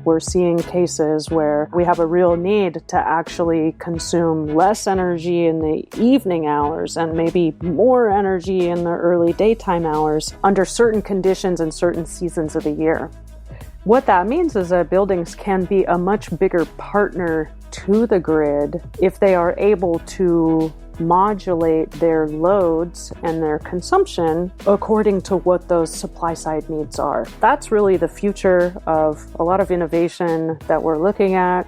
We're seeing cases where we have a real need to actually consume less energy in the evening hours and maybe more energy in the early daytime hours under certain conditions and certain seasons of the year. What that means is that buildings can be a much bigger partner to the grid if they are able to modulate their loads and their consumption according to what those supply side needs are. That's really the future of a lot of innovation that we're looking at.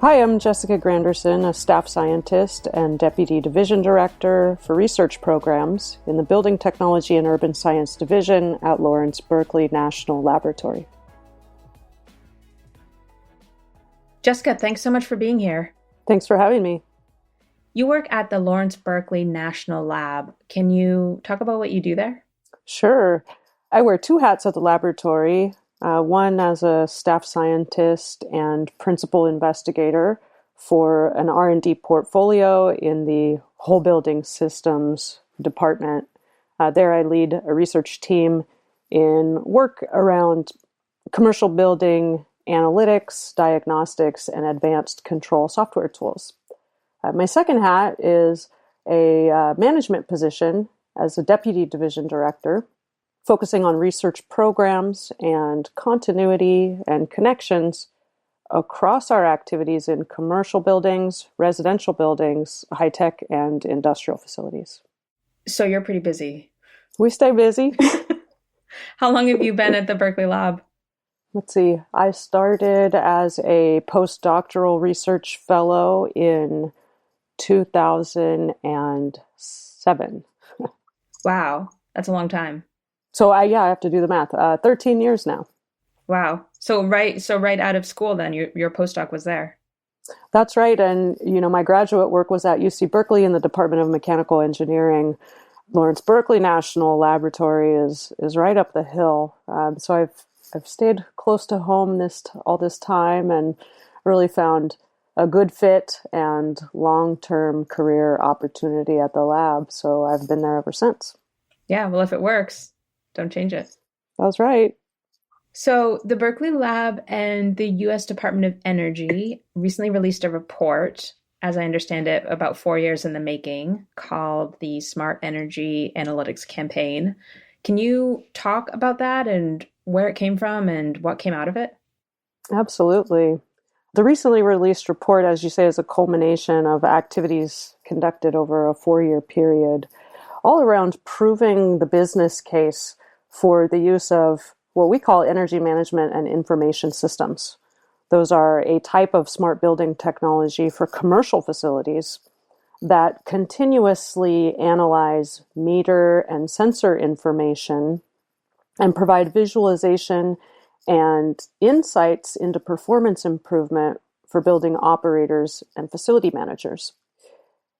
Hi, I'm Jessica Granderson, a staff scientist and Deputy Division Director for Research Programs in the Building Technology and Urban Science Division at Lawrence Berkeley National Laboratory. Jessica, thanks so much for being here. Thanks for having me. You work at the Lawrence Berkeley National Lab. Can you talk about what you do there? Sure. I wear two hats at the laboratory. One as a staff scientist and principal investigator for an R&D portfolio in the whole building systems department. There I lead a research team in work around commercial building analytics, diagnostics, and advanced control software tools. My second hat is a management position as a deputy division director, focusing on research programs and continuity and connections across our activities in commercial buildings, residential buildings, high-tech, and industrial facilities. So you're pretty busy. We stay busy. How long have you been at the Berkeley Lab? Let's see. I started as a postdoctoral research fellow in 2007. Wow, that's a long time. So I have to do the math. 13 years now. Wow. So right out of school then, your postdoc was there. That's right. And, my graduate work was at UC Berkeley in the Department of Mechanical Engineering. Lawrence Berkeley National Laboratory is right up the hill. So I've stayed close to home all this time and really found a good fit and long-term career opportunity at the lab. So I've been there ever since. Yeah, well, if it works, don't change it. That's right. So the Berkeley Lab and the U.S. Department of Energy recently released a report, as I understand it, about 4 years in the making, called the Smart Energy Analytics Campaign. Can you talk about that and where it came from and what came out of it? Absolutely. The recently released report, as you say, is a culmination of activities conducted over a 4-year period, all around proving the business case for the use of what we call energy management and information systems. Those are a type of smart building technology for commercial facilities that continuously analyze meter and sensor information and provide visualization and insights into performance improvement for building operators and facility managers.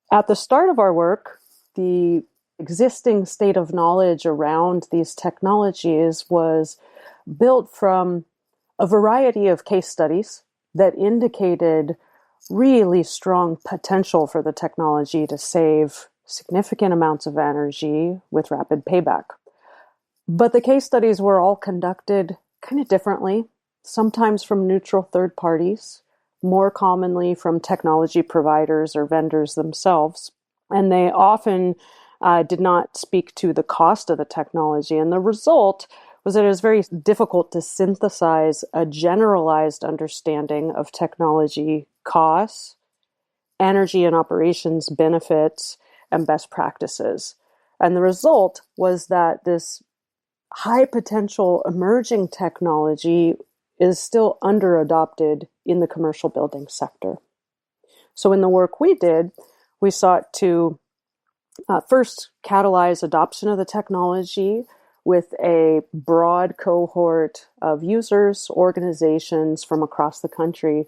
At the start of our work, the existing state of knowledge around these technologies was built from a variety of case studies that indicated really strong potential for the technology to save significant amounts of energy with rapid payback. But the case studies were all conducted kind of differently, sometimes from neutral third parties, more commonly from technology providers or vendors themselves. And they often did not speak to the cost of the technology. And the result was that it was very difficult to synthesize a generalized understanding of technology costs, energy and operations benefits, and best practices. And the result was that this high potential emerging technology is still under-adopted in the commercial building sector. So in the work we did, we sought to first catalyze adoption of the technology with a broad cohort of users, organizations from across the country.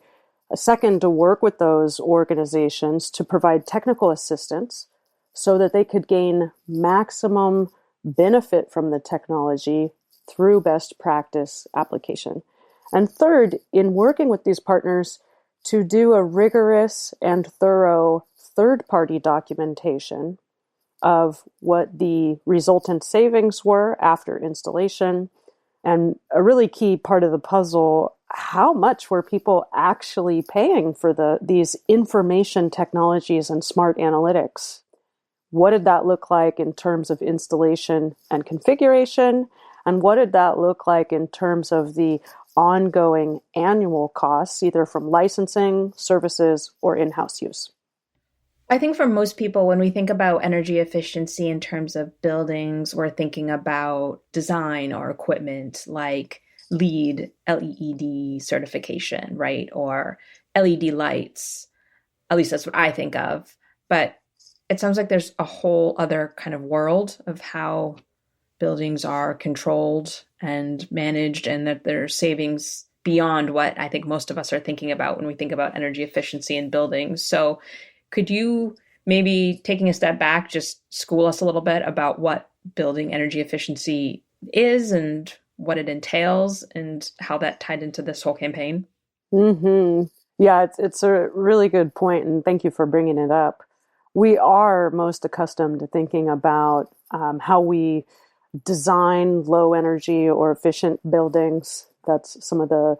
A second, to work with those organizations to provide technical assistance so that they could gain maximum benefit from the technology through best practice application. And third, in working with these partners to do a rigorous and thorough third-party documentation of what the resultant savings were after installation, And a really key part of the puzzle, how much were people actually paying for these information technologies and smart analytics? What did that look like in terms of installation and configuration? And what did that look like in terms of the ongoing annual costs, either from licensing, services, or in-house use? I think for most people, when we think about energy efficiency in terms of buildings, we're thinking about design or equipment like LEED certification, right? Or LED lights. At least that's what I think of. But it sounds like there's a whole other kind of world of how buildings are controlled and managed, and that there's savings beyond what I think most of us are thinking about when we think about energy efficiency in buildings. So could you maybe, taking a step back, just school us a little bit about what building energy efficiency is and what it entails and how that tied into this whole campaign? Mm-hmm. Yeah, it's a really good point, and thank you for bringing it up. We are most accustomed to thinking about how we design low energy or efficient buildings. That's some of the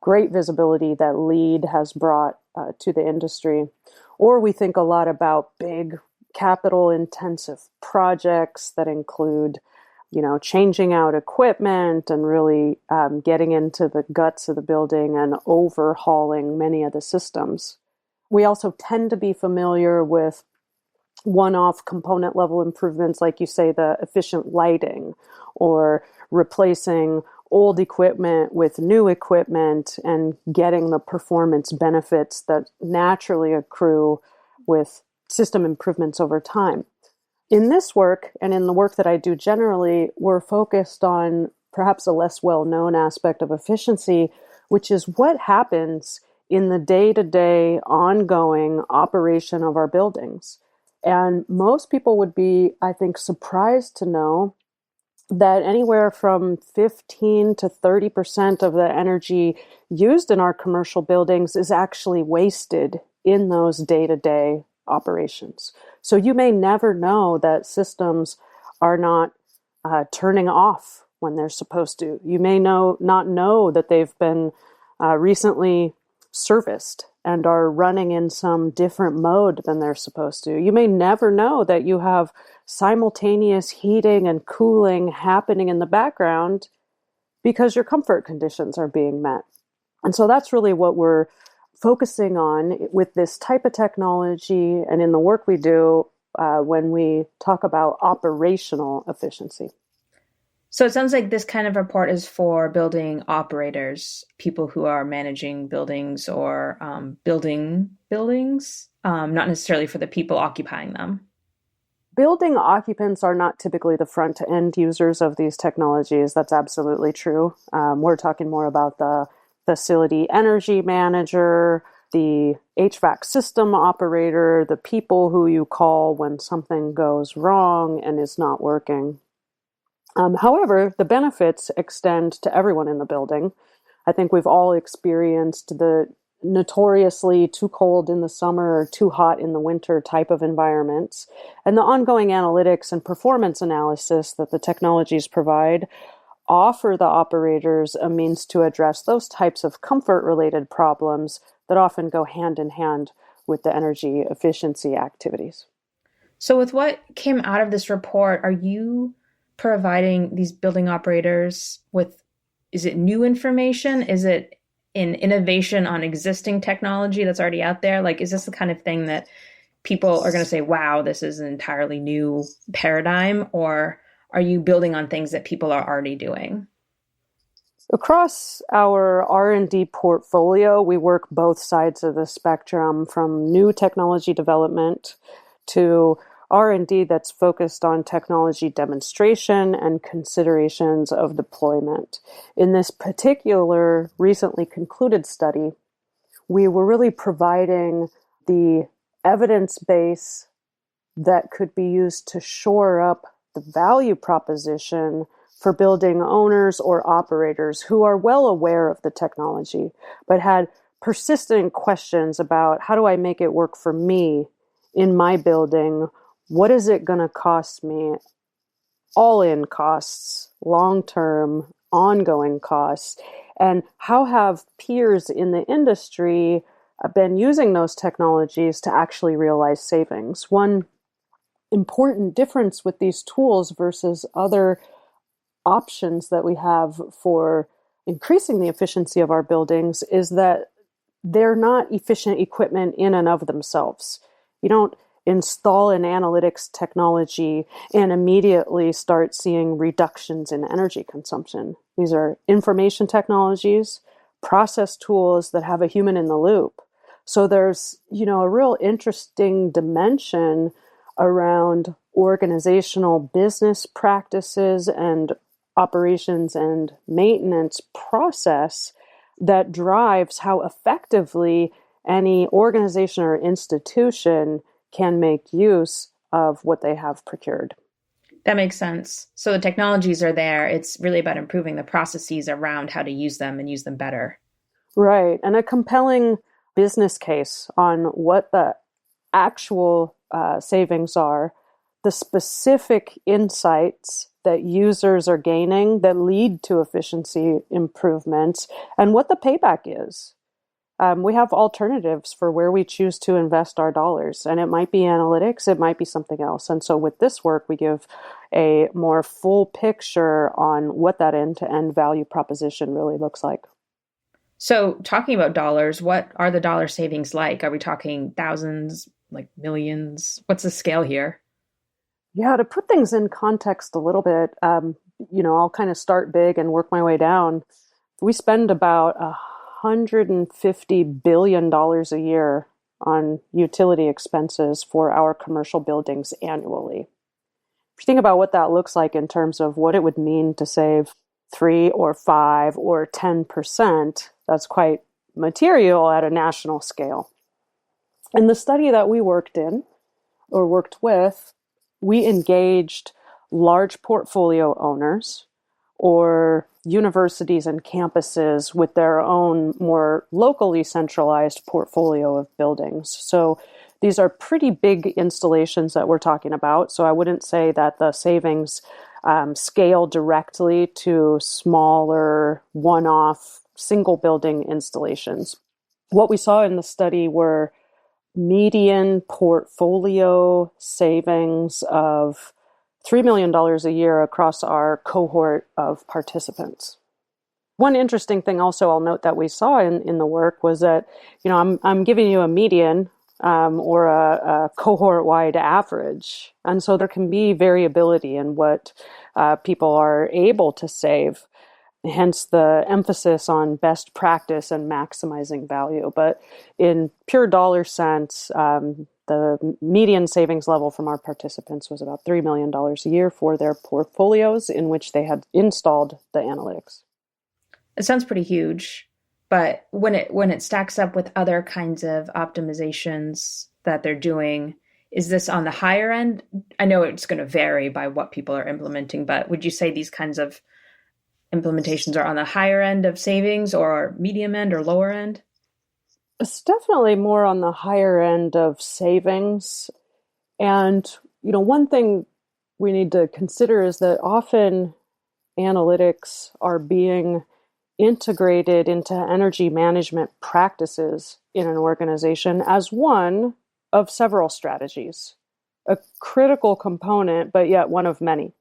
great visibility that LEED has brought to the industry. Or we think a lot about big capital intensive projects that include, changing out equipment and really getting into the guts of the building and overhauling many of the systems. We also tend to be familiar with one-off component level improvements, like you say, the efficient lighting or replacing old equipment with new equipment and getting the performance benefits that naturally accrue with system improvements over time. In this work, and in the work that I do generally, we're focused on perhaps a less well-known aspect of efficiency, which is what happens in the day-to-day ongoing operation of our buildings. And most people would be, I think, surprised to know that anywhere from 15 to 30% of the energy used in our commercial buildings is actually wasted in those day-to-day operations. So you may never know that systems are not turning off when they're supposed to. You may not know that they've been recently serviced and are running in some different mode than they're supposed to. You may never know that you have simultaneous heating and cooling happening in the background because your comfort conditions are being met. And so that's really what we're focusing on with this type of technology and in the work we do when we talk about operational efficiency. So it sounds like this kind of report is for building operators, people who are managing buildings or building buildings, not necessarily for the people occupying them. Building occupants are not typically the front-end users of these technologies. That's absolutely true. We're talking more about the facility energy manager, the HVAC system operator, the people who you call when something goes wrong and is not working. However, the benefits extend to everyone in the building. I think we've all experienced the notoriously too cold in the summer or too hot in the winter type of environments. And the ongoing analytics and performance analysis that the technologies provide offer the operators a means to address those types of comfort-related problems that often go hand in hand with the energy efficiency activities. So with what came out of this report, are you providing these building operators with, is it new information? Is it an innovation on existing technology that's already out there? Like, is this the kind of thing that people are going to say, wow, this is an entirely new paradigm? Or are you building on things that people are already doing? Across our R&D portfolio, we work both sides of the spectrum, from new technology development to R&D that's focused on technology demonstration and considerations of deployment. In this particular recently concluded study, we were really providing the evidence base that could be used to shore up the value proposition for building owners or operators who are well aware of the technology, but had persistent questions about, how do I make it work for me in my building? What is it going to cost me? All-in costs, long-term, ongoing costs? And how have peers in the industry been using those technologies to actually realize savings? One important difference with these tools versus other options that we have for increasing the efficiency of our buildings is that they're not efficient equipment in and of themselves. You don't install an analytics technology and immediately start seeing reductions in energy consumption. These are information technologies, process tools that have a human in the loop. So there's, a real interesting dimension around organizational business practices and operations and maintenance process that drives how effectively any organization or institution can make use of what they have procured. That makes sense. So the technologies are there. It's really about improving the processes around how to use them and use them better. Right. And a compelling business case on what the actual savings are, the specific insights that users are gaining that lead to efficiency improvements, and what the payback is. We have alternatives for where we choose to invest our dollars, and it might be analytics, it might be something else. And so with this work, we give a more full picture on what that end-to-end value proposition really looks like. So talking about dollars, what are the dollar savings like? Are we talking thousands, like millions? What's the scale here? Yeah, to put things in context a little bit, I'll kind of start big and work my way down. We spend about $150 billion a year on utility expenses for our commercial buildings annually. If you think about what that looks like in terms of what it would mean to save 3 or 5 or 10%, that's quite material at a national scale. In the study that we worked with, we engaged large portfolio owners or universities and campuses with their own more locally centralized portfolio of buildings. So these are pretty big installations that we're talking about. So I wouldn't say that the savings scale directly to smaller one-off single building installations. What we saw in the study were median portfolio savings of $3 million a year across our cohort of participants. One interesting thing also I'll note that we saw in the work was that, I'm giving you a median or a cohort-wide average. And so there can be variability in what people are able to save. Hence the emphasis on best practice and maximizing value. But in pure dollar sense, the median savings level from our participants was about $3 million a year for their portfolios in which they had installed the analytics. It sounds pretty huge, but when it stacks up with other kinds of optimizations that they're doing, is this on the higher end? I know it's going to vary by what people are implementing, but would you say these kinds of implementations are on the higher end of savings or medium end or lower end? It's definitely more on the higher end of savings. And, one thing we need to consider is that often analytics are being integrated into energy management practices in an organization as one of several strategies, a critical component, but yet one of many.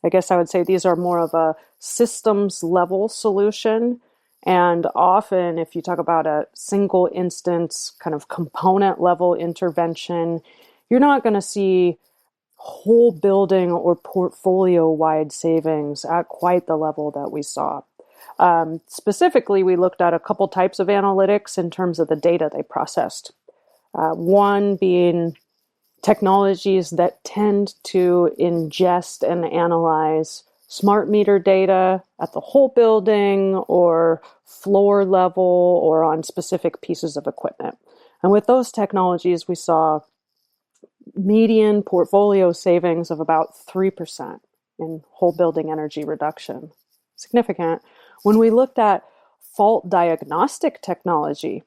I guess I would say these are more of a systems level solution. And often, if you talk about a single instance kind of component level intervention, you're not going to see whole building or portfolio wide savings at quite the level that we saw. Specifically, we looked at a couple types of analytics in terms of the data they processed. One being technologies that tend to ingest and analyze smart meter data at the whole building or floor level or on specific pieces of equipment. And with those technologies, we saw median portfolio savings of about 3% in whole building energy reduction. Significant. When we looked at fault diagnostic technology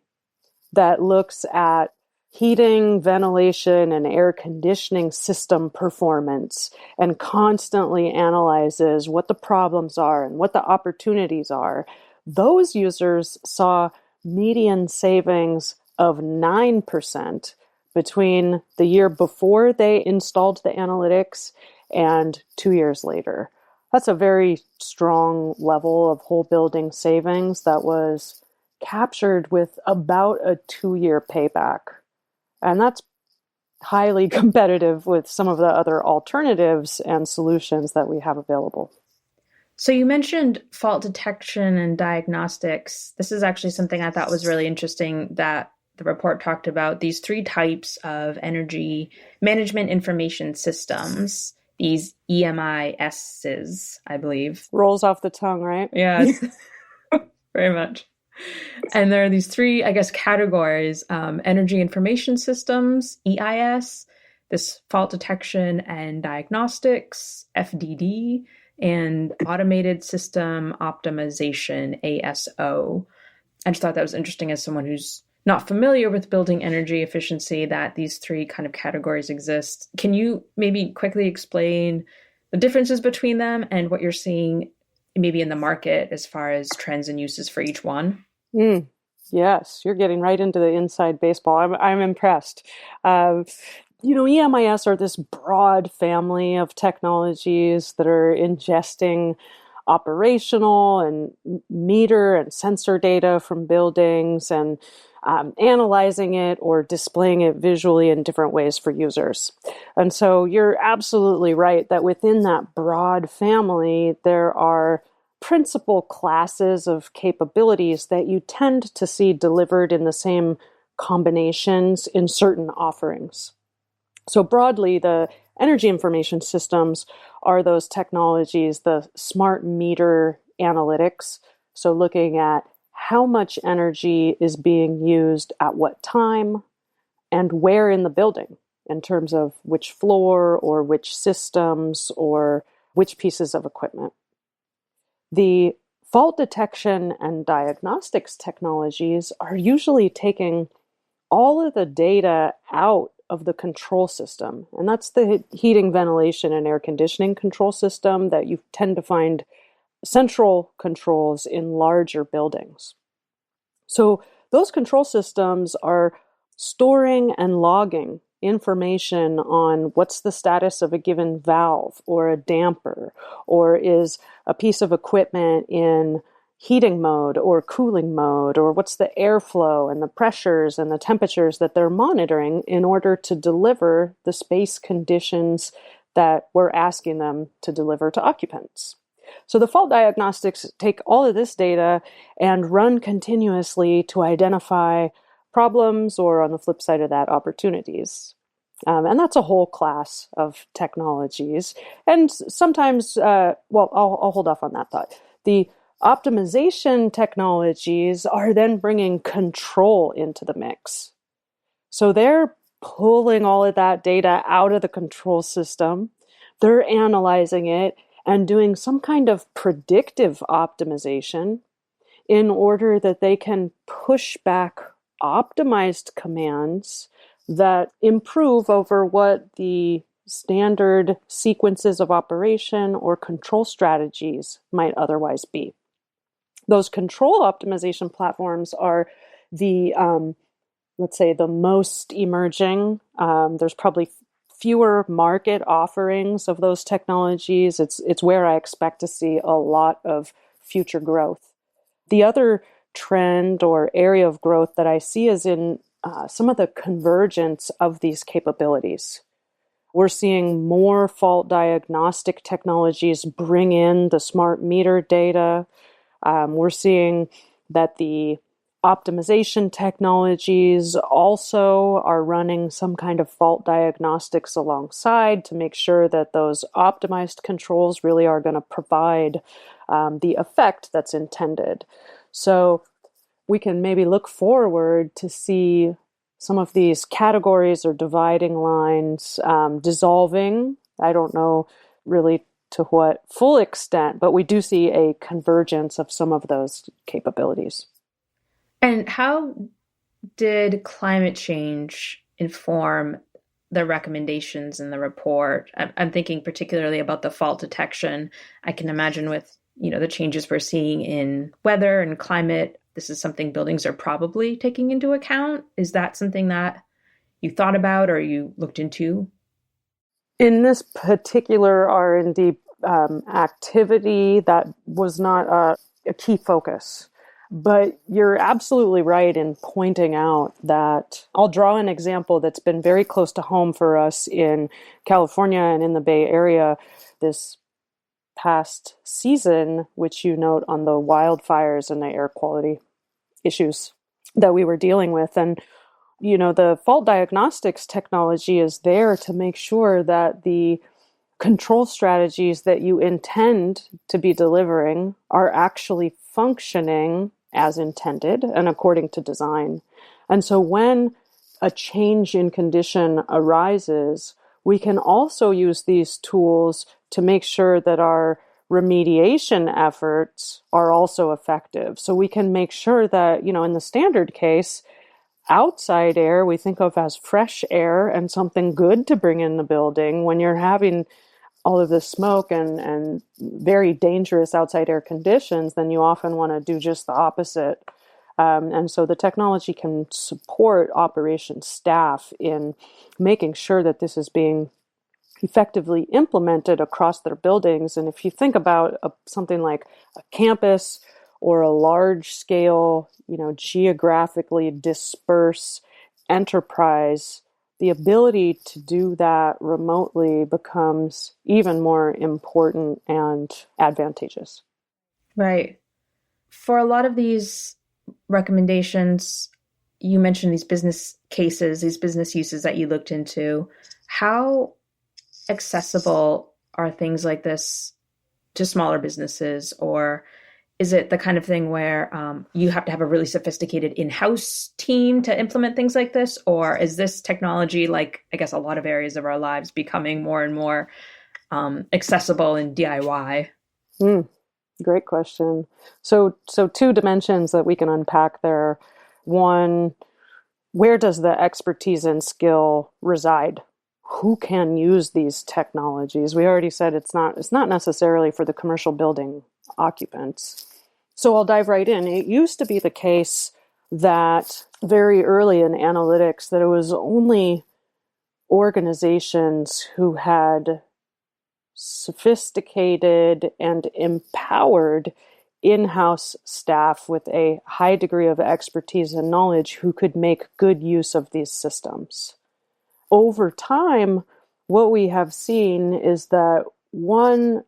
that looks at heating, ventilation, and air conditioning system performance and constantly analyzes what the problems are and what the opportunities are, those users saw median savings of 9% between the year before they installed the analytics and 2 years later. That's a very strong level of whole building savings that was captured with about a 2-year payback. And that's highly competitive with some of the other alternatives and solutions that we have available. So you mentioned fault detection and diagnostics. This is actually something I thought was really interesting that the report talked about these three types of energy management information systems, these EMISs, I believe. Rolls off the tongue, right? Yes, very much. And there are these three, I guess, categories, energy information systems, EIS, this fault detection and diagnostics, FDD, and automated system optimization, ASO. I just thought that was interesting as someone who's not familiar with building energy efficiency, that these three kind of categories exist. Can you maybe quickly explain the differences between them and what you're seeing maybe in the market as far as trends and uses for each one? Yes, you're getting right into the inside baseball. I'm impressed. EMIS are this broad family of technologies that are ingesting operational and meter and sensor data from buildings and analyzing it or displaying it visually in different ways for users. And so you're absolutely right that within that broad family, there are principal classes of capabilities that you tend to see delivered in the same combinations in certain offerings. So broadly, the energy information systems are those technologies, the smart meter analytics. So looking at how much energy is being used at what time and where in the building in terms of which floor or which systems or which pieces of equipment. The fault detection and diagnostics technologies are usually taking all of the data out of the control system. And that's the heating, ventilation, and air conditioning control system that you tend to find central controls in larger buildings. So those control systems are storing and logging information on what's the status of a given valve or a damper, or is a piece of equipment in heating mode or cooling mode, or what's the airflow and the pressures and the temperatures that they're monitoring in order to deliver the space conditions that we're asking them to deliver to occupants. So the fault diagnostics take all of this data and run continuously to identify problems, or on the flip side of that, opportunities. And that's a whole class of technologies. And sometimes, I'll hold off on that thought. The optimization technologies are then bringing control into the mix. So they're pulling all of that data out of the control system. They're analyzing it and doing some kind of predictive optimization in order that they can push back optimized commands that improve over what the standard sequences of operation or control strategies might otherwise be. Those control optimization platforms are the, let's say, the most emerging. There's probably fewer market offerings of those technologies. It's where I expect to see a lot of future growth. The other trend or area of growth that I see is in some of the convergence of these capabilities. We're seeing more fault diagnostic technologies bring in the smart meter data. We're seeing that the optimization technologies also are running some kind of fault diagnostics alongside to make sure that those optimized controls really are going to provide the effect that's intended. So we can maybe look forward to see some of these categories or dividing lines dissolving. I don't know really to what full extent, but we do see a convergence of some of those capabilities. And how did climate change inform the recommendations in the report? I'm thinking particularly about the fault detection. I can imagine with, the changes we're seeing in weather and climate, this is something buildings are probably taking into account. Is that something that you thought about or you looked into? In this particular R&D activity, that was not a key focus. But you're absolutely right in pointing out that I'll draw an example that's been very close to home for us in California and in the Bay Area this past season, which you note on the wildfires and the air quality issues that we were dealing with. And, the fault diagnostics technology is there to make sure that the control strategies that you intend to be delivering are actually functioning as intended and according to design. And so when a change in condition arises, we can also use these tools to make sure that our remediation efforts are also effective. So we can make sure that, in the standard case, outside air we think of as fresh air and something good to bring in the building. When you're having all of this smoke and very dangerous outside air conditions, then you often want to do just the opposite. And so the technology can support operations staff in making sure that this is being effectively implemented across their buildings. And if you think about something like a campus or a large scale, geographically dispersed enterprise, the ability to do that remotely becomes even more important and advantageous. Right. For a lot of these recommendations, you mentioned these business cases, these business uses that you looked into. How accessible are things like this to smaller businesses? Or is it the kind of thing where you have to have a really sophisticated in-house team to implement things like this? Or is this technology, like, I guess, a lot of areas of our lives, becoming more and more accessible in DIY? Great question. So two dimensions that we can unpack there. One, where does the expertise and skill reside? Who can use these technologies? We already said it's not necessarily for the commercial building occupants. So I'll dive right in. It used to be the case that very early in analytics that it was only organizations who had sophisticated and empowered in-house staff with a high degree of expertise and knowledge who could make good use of these systems. Over time, what we have seen is that, one,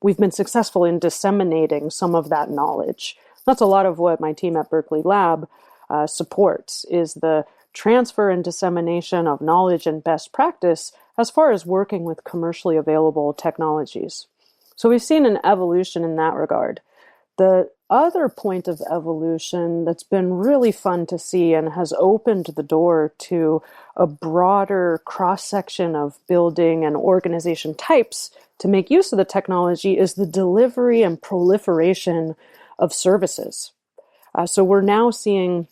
we've been successful in disseminating some of that knowledge. That's a lot of what my team at Berkeley Lab supports, is the transfer and dissemination of knowledge and best practice as far as working with commercially available technologies. So we've seen an evolution in that regard. The other point of evolution that's been really fun to see and has opened the door to a broader cross-section of building and organization types to make use of the technology is the delivery and proliferation of services. So we're now seeing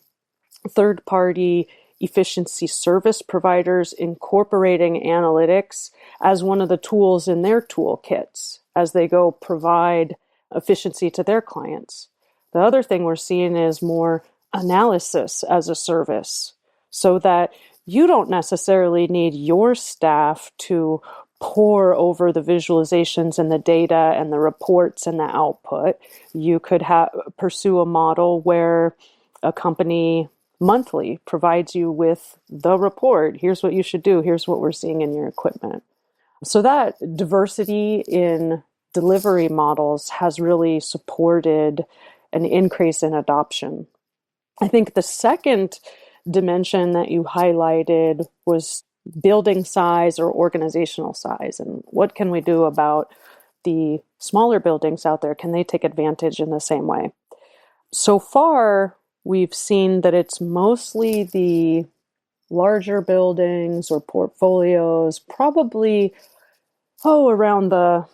third-party efficiency service providers incorporating analytics as one of the tools in their toolkits as they go provide efficiency to their clients. The other thing we're seeing is more analysis as a service, so that you don't necessarily need your staff to pore over the visualizations and the data and the reports and the output. You could pursue a model where a company monthly provides you with the report. Here's what you should do. Here's what we're seeing in your equipment. So that diversity in delivery models has really supported an increase in adoption. I think the second dimension that you highlighted was building size or organizational size. And what can we do about the smaller buildings out there? Can they take advantage in the same way? So far, we've seen that it's mostly the larger buildings or portfolios, probably, around the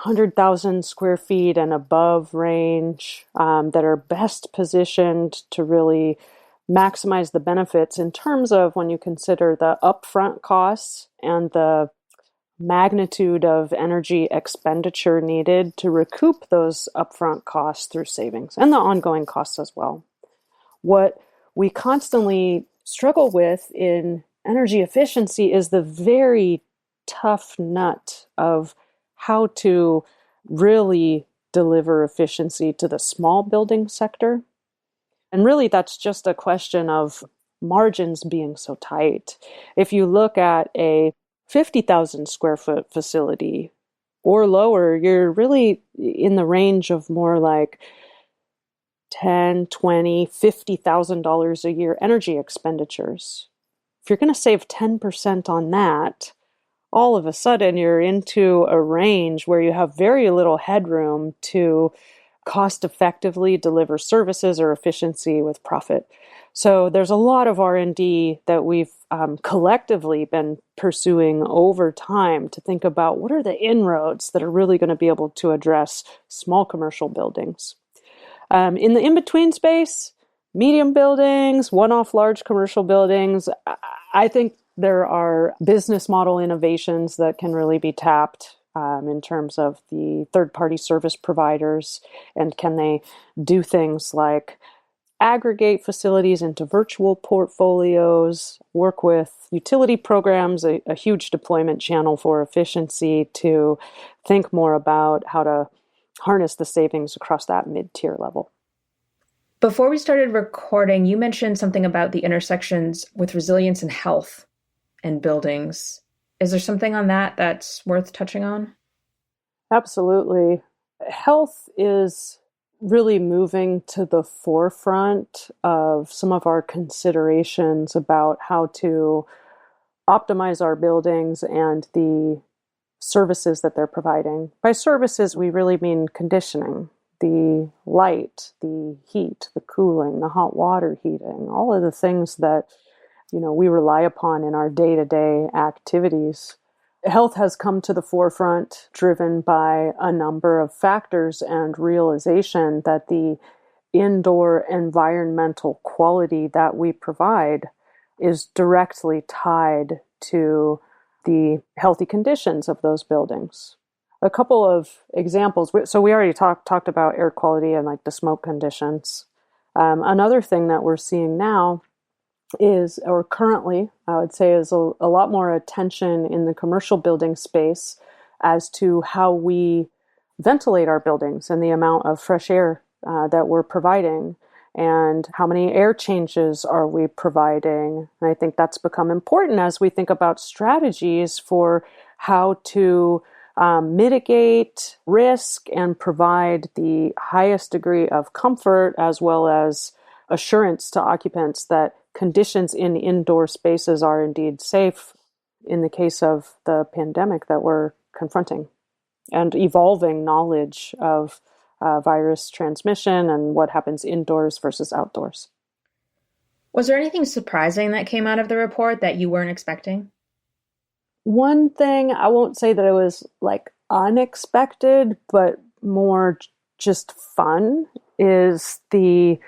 100,000 square feet and above range, that are best positioned to really maximize the benefits in terms of when you consider the upfront costs and the magnitude of energy expenditure needed to recoup those upfront costs through savings and the ongoing costs as well. What we constantly struggle with in energy efficiency is the very tough nut of how to really deliver efficiency to the small building sector. And really, that's just a question of margins being so tight. If you look at a 50,000 square foot facility or lower, you're really in the range of more like $10, $20, $50,000 a year energy expenditures. If you're going to save 10% on that, all of a sudden you're into a range where you have very little headroom to cost effectively deliver services or efficiency with profit. So there's a lot of R&D that we've collectively been pursuing over time to think about what are the inroads that are really going to be able to address small commercial buildings. In the in-between space, medium buildings, one-off large commercial buildings, I think there are business model innovations that can really be tapped in terms of the third-party service providers, and can they do things like aggregate facilities into virtual portfolios, work with utility programs, a huge deployment channel for efficiency, to think more about how to harness the savings across that mid-tier level. Before we started recording, you mentioned something about the intersections with resilience and health in buildings. Is there something on that that's worth touching on? Absolutely. Health is really moving to the forefront of some of our considerations about how to optimize our buildings and the services that they're providing. By services, we really mean conditioning, the light, the heat, the cooling, the hot water heating, all of the things that, we rely upon in our day-to-day activities. Health has come to the forefront, driven by a number of factors and realization that the indoor environmental quality that we provide is directly tied to the healthy conditions of those buildings. A couple of examples. So we already talked about air quality and like the smoke conditions. Another thing that we're seeing now is, or currently, I would say, is a lot more attention in the commercial building space as to how we ventilate our buildings and the amount of fresh air that we're providing, and how many air changes are we providing. And I think that's become important as we think about strategies for how to mitigate risk and provide the highest degree of comfort as well as assurance to occupants that conditions in indoor spaces are indeed safe in the case of the pandemic that we're confronting, and evolving knowledge of virus transmission and what happens indoors versus outdoors. Was there anything surprising that came out of the report that you weren't expecting? One thing, I won't say that it was like unexpected, but more just fun, is the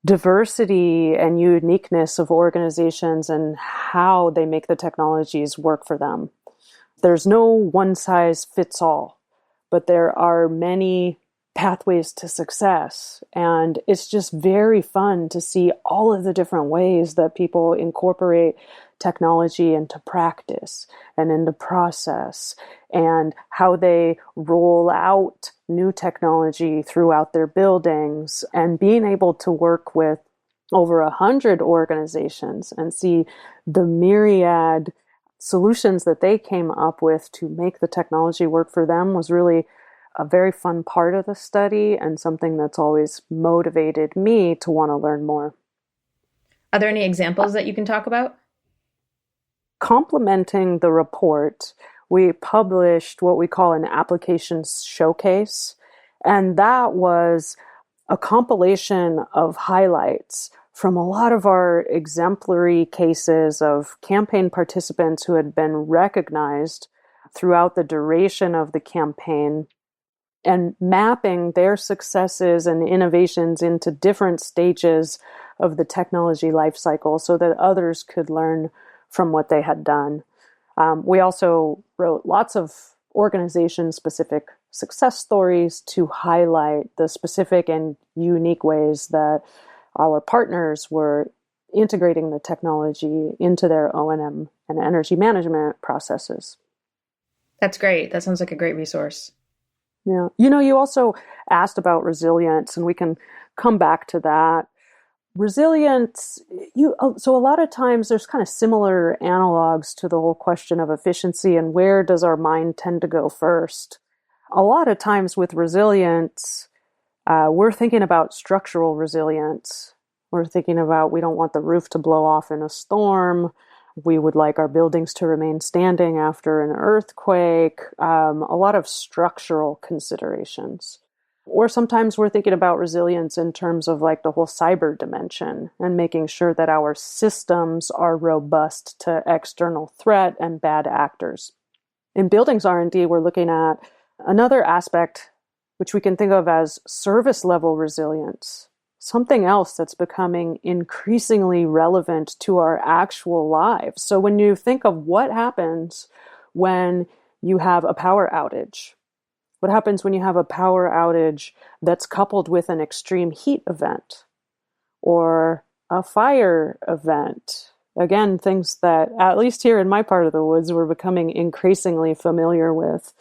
diversity and uniqueness of organizations and how they make the technologies work for them. There's no one size fits all, but there are many pathways to success. And it's just very fun to see all of the different ways that people incorporate technology into practice and into process, and how they roll out new technology throughout their buildings, and being able to work with over 100 organizations and see the myriad solutions that they came up with to make the technology work for them was really a very fun part of the study, and something that's always motivated me to want to learn more. Are there any examples that you can talk about? Complementing the report, we published what we call an applications showcase, and that was a compilation of highlights from a lot of our exemplary cases of campaign participants who had been recognized throughout the duration of the campaign, and mapping their successes and innovations into different stages of the technology life cycle so that others could learn from what they had done. We also wrote lots of organization-specific success stories to highlight the specific and unique ways that our partners were integrating the technology into their O&M and energy management processes. That's great. That sounds like a great resource. Yeah. You also asked about resilience, and we can come back to that. Resilience, so a lot of times there's kind of similar analogs to the whole question of efficiency and where does our mind tend to go first. A lot of times with resilience, we're thinking about structural resilience. We're thinking about we don't want the roof to blow off in a storm. We would like our buildings to remain standing after an earthquake. A lot of structural considerations. Or sometimes we're thinking about resilience in terms of like the whole cyber dimension and making sure that our systems are robust to external threat and bad actors. In buildings R&D, we're looking at another aspect which we can think of as service level resilience, something else that's becoming increasingly relevant to our actual lives. So when you think of what happens when you have a power outage, what happens when you have a power outage that's coupled with an extreme heat event or a fire event? Again, things that, at least here in my part of the woods, we're becoming increasingly familiar with.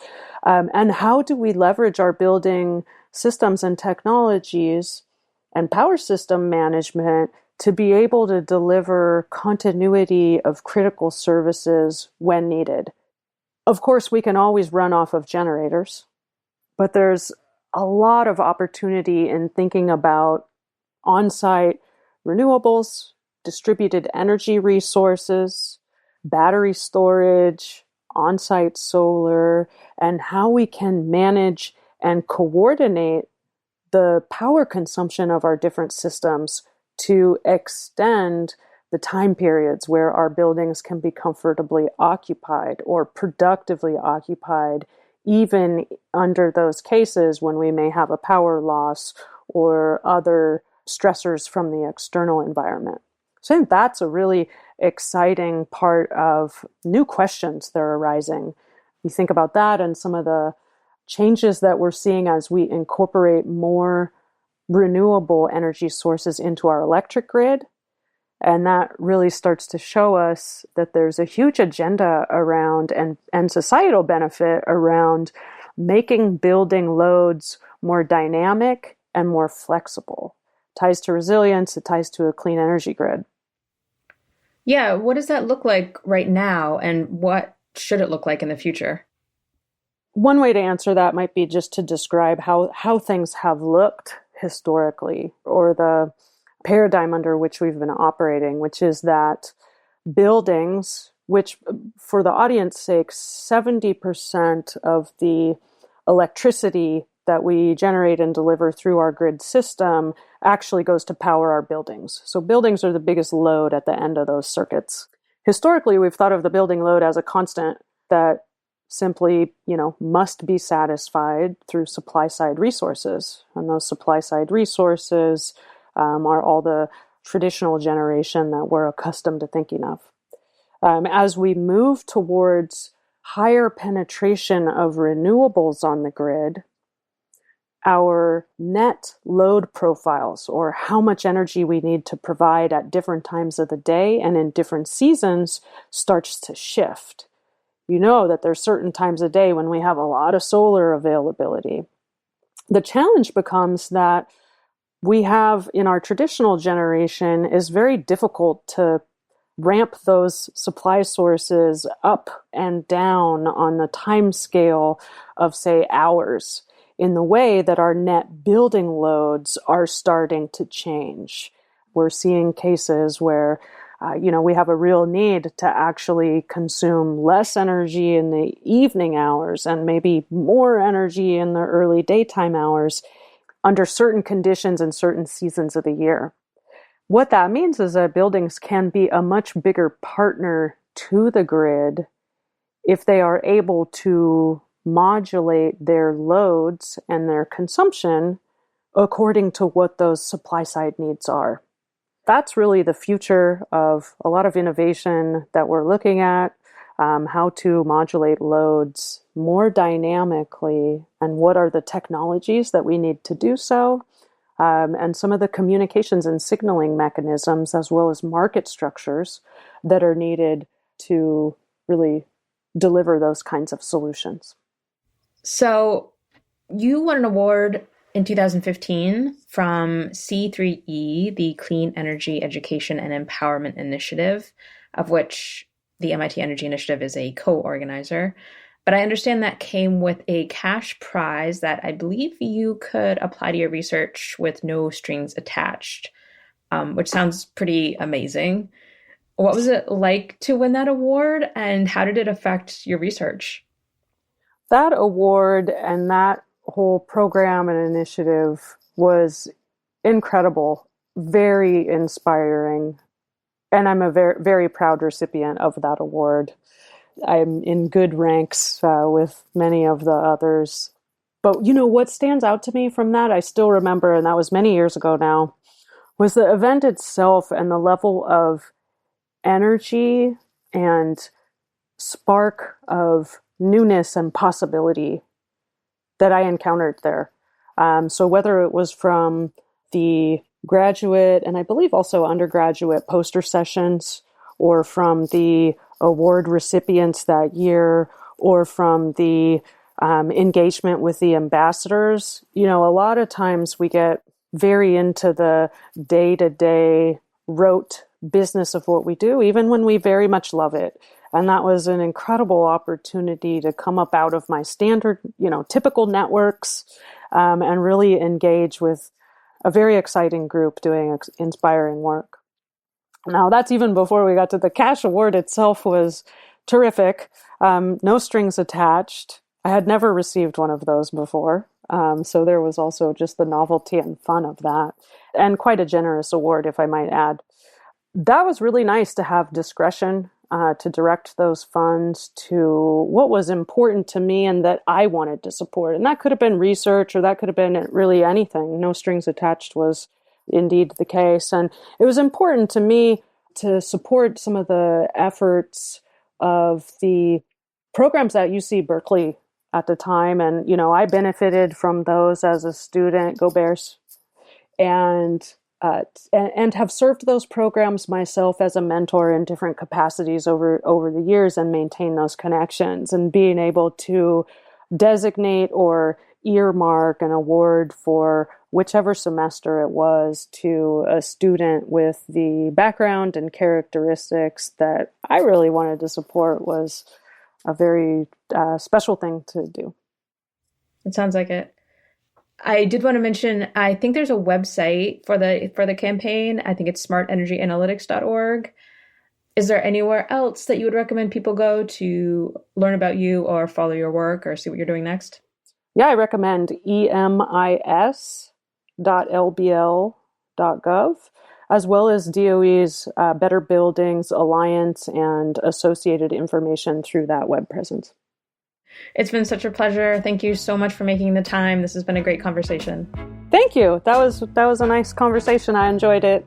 And how do we leverage our building systems and technologies and power system management to be able to deliver continuity of critical services when needed? Of course, we can always run off of generators, but there's a lot of opportunity in thinking about on-site renewables, distributed energy resources, battery storage, on-site solar, and how we can manage and coordinate the power consumption of our different systems to extend the time periods where our buildings can be comfortably occupied or productively occupied, even under those cases when we may have a power loss or other stressors from the external environment. So I think that's a really exciting part of new questions that are arising. You think about that and some of the changes that we're seeing as we incorporate more renewable energy sources into our electric grid. And that really starts to show us that there's a huge agenda around and societal benefit around making building loads more dynamic and more flexible. It ties to resilience, it ties to a clean energy grid. Yeah, what does that look like right now, and what should it look like in the future? One way to answer that might be just to describe how things have looked historically, or the paradigm under which we've been operating, which is that buildings, which for the audience's sake, 70% of the electricity that we generate and deliver through our grid system actually goes to power our buildings. So buildings are the biggest load at the end of those circuits. Historically, we've thought of the building load as a constant that simply, must be satisfied through supply-side resources. And those supply-side resources are all the traditional generation that we're accustomed to thinking of. As we move towards higher penetration of renewables on the grid, our net load profiles, or how much energy we need to provide at different times of the day and in different seasons, starts to shift. You know that there's certain times of day when we have a lot of solar availability. The challenge becomes that we have in our traditional generation is very difficult to ramp those supply sources up and down on the time scale of, say, hours, in the way that our net building loads are starting to change. We're seeing cases where we have a real need to actually consume less energy in the evening hours and maybe more energy in the early daytime hours under certain conditions and certain seasons of the year. What that means is that buildings can be a much bigger partner to the grid if they are able to modulate their loads and their consumption according to what those supply side needs are. that's really the future of a lot of innovation that we're looking at, how to modulate loads more dynamically, and what are the technologies that we need to do so, and some of the communications and signaling mechanisms, as well as market structures that are needed to really deliver those kinds of solutions. So you won an award in 2015 from C3E, the Clean Energy Education and Empowerment Initiative, of which the MIT Energy Initiative is a co-organizer. But I understand that came with a cash prize that I believe you could apply to your research with no strings attached, which sounds pretty amazing. What was it like to win that award, and how did it affect your research? That award and that whole program and initiative was incredible, very inspiring, and I'm a very, very proud recipient of that award. I'm in good ranks with many of the others. But what stands out to me from that, I still remember, and that was many years ago now, was the event itself and the level of energy and spark of newness and possibility that I encountered there. So whether it was from the graduate and I believe also undergraduate poster sessions, or from the award recipients that year, or from the engagement with the ambassadors, a lot of times we get very into the day-to-day rote business of what we do, even when we very much love it. And that was an incredible opportunity to come up out of my standard, typical networks, and really engage with a very exciting group doing inspiring work. Now, that's even before we got to the cash award itself was terrific. No strings attached. I had never received one of those before. So there was also just the novelty and fun of that, and quite a generous award, if I might add. That was really nice to have discretion to direct those funds to what was important to me and that I wanted to support. And that could have been research, or that could have been really anything. No strings attached was indeed the case. And it was important to me to support some of the efforts of the programs at UC Berkeley at the time. And, I benefited from those as a student, go Bears, and have served those programs myself as a mentor in different capacities over the years, and maintain those connections, and being able to designate or earmark an award for whichever semester it was to a student with the background and characteristics that I really wanted to support was a very special thing to do. It sounds like it. I did want to mention, I think there's a website for the campaign. I think it's smartenergyanalytics.org. Is there anywhere else that you would recommend people go to learn about you or follow your work or see what you're doing next? Yeah, I recommend emis.lbl.gov, as well as DOE's Better Buildings Alliance and associated information through that web presence. It's been such a pleasure. Thank you so much for making the time. This has been a great conversation. Thank you. That was a nice conversation. I enjoyed it.